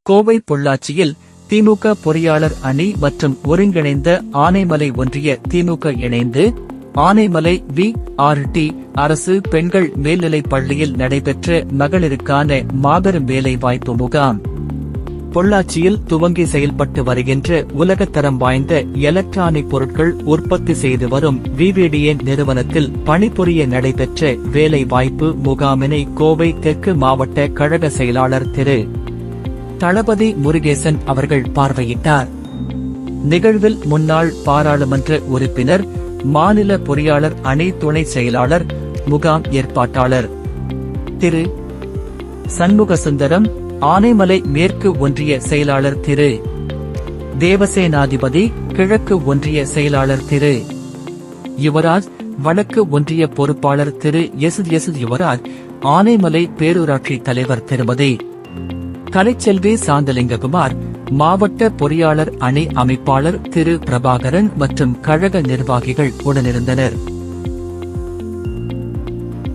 கோவை பொள்ளாச்சியில் திமுக பொறியாளர் அணி மற்றும் ஒருங்கிணைந்த ஆனைமலை ஒன்றிய திமுக இணைந்து ஆனைமலை வி.ஆர்.டி. அரசு பெண்கள் மேல்நிலைப் பள்ளியில் நடைபெற்ற மகளிருக்கான மாபெரும் வேலை வாய்ப்பு முகாம். பொள்ளாச்சியில் துவங்கி செயல்பட்டு வருகின்ற உலகத்தரம் வாய்ந்த எலக்ட்ரானிக் பொருட்கள் உற்பத்தி செய்து வரும் விவிடிஎன் நிறுவனத்தில் பணிபுரிய நடைபெற்ற வேலை வாய்ப்பு முகாமினை கோவை தெற்கு மாவட்ட கழக செயலாளர் திரு. தளபதி முருகேசன் அவர்கள் பார்வையிட்டார். நிகழ்வில் முன்னாள் பாராளுமன்ற உறுப்பினர், மாநில பொறியாளர் அணி துணை செயலாளர், முகாம் ஏற்பாட்டாளர் திரு. சண்முகசுந்தரம், ஆனைமலை மேற்கு ஒன்றிய செயலாளர் திரு. தேவசேனாதிபதி, கிழக்கு ஒன்றிய செயலாளர் திரு. யுவராஜ், வடக்கு ஒன்றிய பொறுப்பாளர் திரு. எஸ் யுவராஜ், ஆனைமலை பேரூராட்சி தலைவர் திருமதி. கலைச்செல்வி சாந்தலிங்ககுமார், மாவட்ட பொறியாளர் அணி அமைப்பாளர் திரு. பிரபாகரன் மற்றும் கழக நிர்வாகிகள் உடனிருந்தனர்.